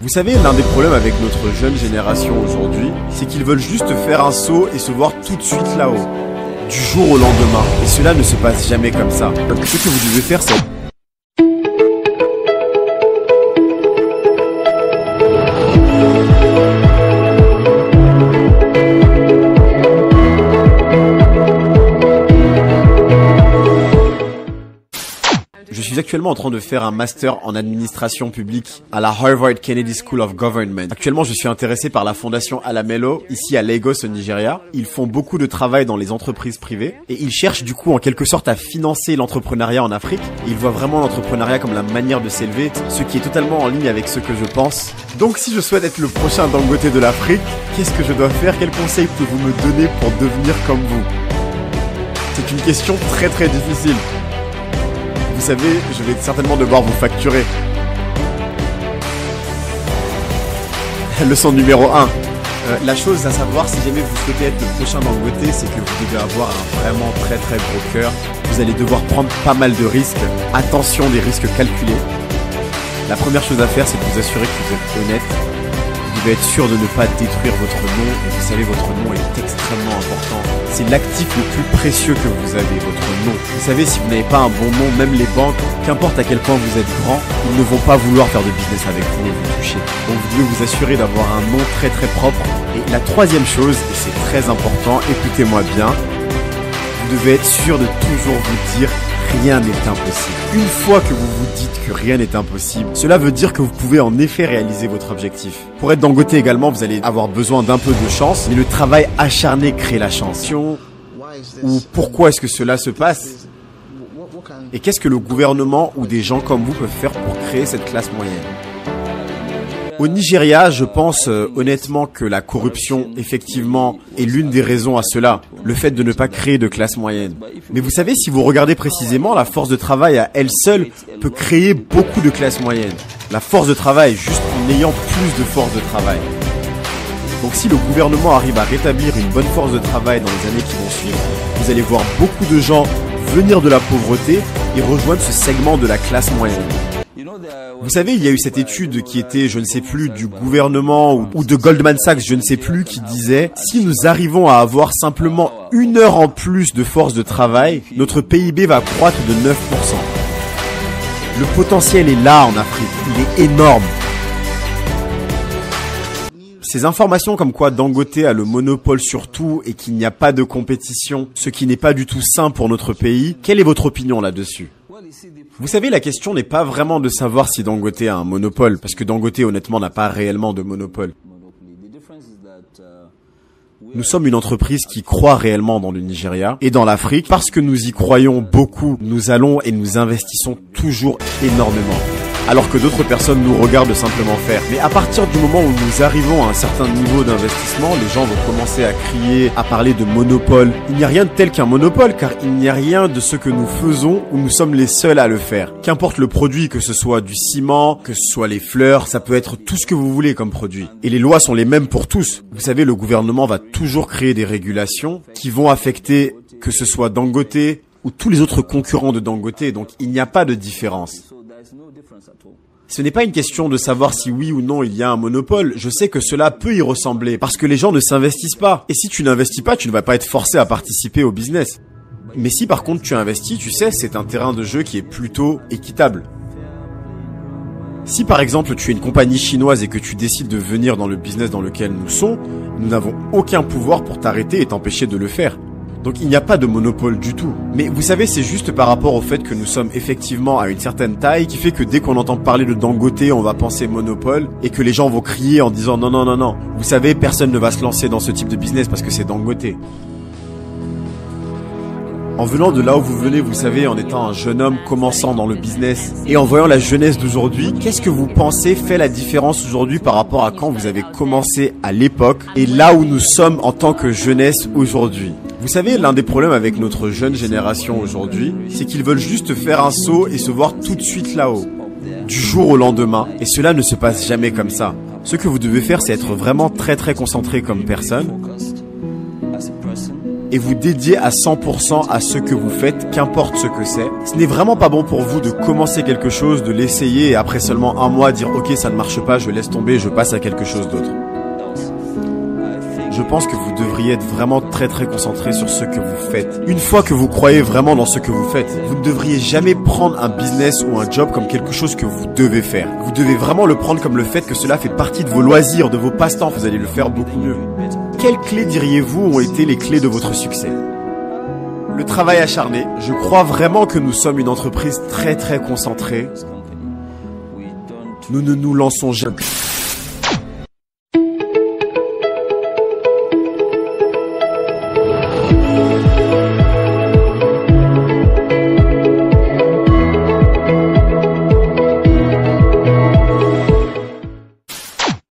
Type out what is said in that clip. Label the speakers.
Speaker 1: Vous savez, l'un des problèmes avec notre jeune génération aujourd'hui, c'est qu'ils veulent juste faire un saut et se voir tout de suite là-haut, du jour au lendemain. Et cela ne se passe jamais comme ça. Donc ce que vous devez faire, c'est... Je suis actuellement en train de faire un master en administration publique à la Harvard Kennedy School of Government. Actuellement, je suis intéressé par la fondation Alamelo, ici à Lagos au Nigeria. Ils font beaucoup de travail dans les entreprises privées et ils cherchent du coup en quelque sorte à financer l'entrepreneuriat en Afrique. Et ils voient vraiment l'entrepreneuriat comme la manière de s'élever, ce qui est totalement en ligne avec ce que je pense. Donc si je souhaite être le prochain Dangote de l'Afrique, qu'est-ce que je dois faire? Quels conseils pouvez-vous me donner pour devenir comme vous? C'est une question très difficile. Vous savez, je vais certainement devoir vous facturer. Leçon numéro 1. La chose à savoir, si jamais vous souhaitez être le prochain Dangote, c'est que vous devez avoir un vraiment très gros cœur. Vous allez devoir prendre pas mal de risques. Attention, des risques calculés. La première chose à faire, c'est de vous assurer que vous êtes honnête. Vous devez être sûr de ne pas détruire votre nom. Et vous savez, votre nom est extrêmement important. C'est l'actif le plus précieux que vous avez, votre nom. Vous savez, si vous n'avez pas un bon nom, même les banques, qu'importe à quel point vous êtes grand, ils ne vont pas vouloir faire de business avec vous et vous toucher. Donc vous devez vous assurer d'avoir un nom très propre. Et la troisième chose, et c'est très important, écoutez-moi bien, vous devez être sûr de toujours vous dire rien n'est impossible. Une fois que vous vous dites que rien n'est impossible, cela veut dire que vous pouvez en effet réaliser votre objectif. Pour être Dangote également, vous allez avoir besoin d'un peu de chance, mais le travail acharné crée la chance. Ou pourquoi est-ce que cela se passe? Et qu'est-ce que le gouvernement ou des gens comme vous peuvent faire pour créer cette classe moyenne? Au Nigeria, je pense honnêtement que la corruption, effectivement, est l'une des raisons à cela. Le fait de ne pas créer de classe moyenne. Mais vous savez, si vous regardez précisément, la force de travail à elle seule peut créer beaucoup de classes moyennes. La force de travail, juste en ayant plus de force de travail. Donc si le gouvernement arrive à rétablir une bonne force de travail dans les années qui vont suivre, vous allez voir beaucoup de gens venir de la pauvreté et rejoindre ce segment de la classe moyenne. Vous savez, il y a eu cette étude qui était, je ne sais plus, du gouvernement ou de Goldman Sachs, je ne sais plus, qui disait si nous arrivons à avoir simplement 1 heure en plus de force de travail, notre PIB va croître de 9%. Le potentiel est là en Afrique, il est énorme. Ces informations comme quoi Dangote a le monopole sur tout et qu'il n'y a pas de compétition, ce qui n'est pas du tout sain pour notre pays, quelle est votre opinion là-dessus? Vous savez, la question n'est pas vraiment de savoir si Dangote a un monopole, parce que Dangote honnêtement n'a pas réellement de monopole. Nous sommes une entreprise qui croit réellement dans le Nigeria et dans l'Afrique. Parce que nous y croyons beaucoup, nous allons et nous investissons toujours énormément. Alors que d'autres personnes nous regardent simplement faire. Mais à partir du moment où nous arrivons à un certain niveau d'investissement, les gens vont commencer à crier, à parler de monopole. Il n'y a rien de tel qu'un monopole, car il n'y a rien de ce que nous faisons où nous sommes les seuls à le faire. Qu'importe le produit, que ce soit du ciment, que ce soit les fleurs, ça peut être tout ce que vous voulez comme produit. Et les lois sont les mêmes pour tous. Vous savez, le gouvernement va toujours créer des régulations qui vont affecter que ce soit Dangote ou tous les autres concurrents de Dangote. Donc il n'y a pas de différence. Ce n'est pas une question de savoir si oui ou non il y a un monopole. Je sais que cela peut y ressembler parce que les gens ne s'investissent pas. Et si tu n'investis pas, tu ne vas pas être forcé à participer au business. Mais si par contre tu investis, tu sais, c'est un terrain de jeu qui est plutôt équitable. Si par exemple tu es une compagnie chinoise et que tu décides de venir dans le business dans lequel nous sommes, nous n'avons aucun pouvoir pour t'arrêter et t'empêcher de le faire. Donc il n'y a pas de monopole du tout. Mais vous savez, c'est juste par rapport au fait que nous sommes effectivement à une certaine taille qui fait que dès qu'on entend parler de Dangote, on va penser monopole et que les gens vont crier en disant non. Vous savez, personne ne va se lancer dans ce type de business parce que c'est Dangote. En venant de là où vous venez, vous savez, en étant un jeune homme commençant dans le business et en voyant la jeunesse d'aujourd'hui, qu'est-ce que vous pensez fait la différence aujourd'hui par rapport à quand vous avez commencé à l'époque et là où nous sommes en tant que jeunesse aujourd'hui? Vous savez, l'un des problèmes avec notre jeune génération aujourd'hui, c'est qu'ils veulent juste faire un saut et se voir tout de suite là-haut, du jour au lendemain, et cela ne se passe jamais comme ça. Ce que vous devez faire, c'est être vraiment très concentré comme personne et vous dédiez à 100% à ce que vous faites, qu'importe ce que c'est. Ce n'est vraiment pas bon pour vous de commencer quelque chose, de l'essayer et après seulement un mois dire ok ça ne marche pas, je laisse tomber, je passe à quelque chose d'autre. Je pense que vous devriez être vraiment très concentré sur ce que vous faites. Une fois que vous croyez vraiment dans ce que vous faites, vous ne devriez jamais prendre un business ou un job comme quelque chose que vous devez faire. Vous devez vraiment le prendre comme le fait que cela fait partie de vos loisirs, de vos passe-temps. Vous allez le faire beaucoup mieux. Quelles clés diriez-vous ont été les clés de votre succès? Le travail acharné. Je crois vraiment que nous sommes une entreprise très concentrée. Nous ne nous lançons jamais.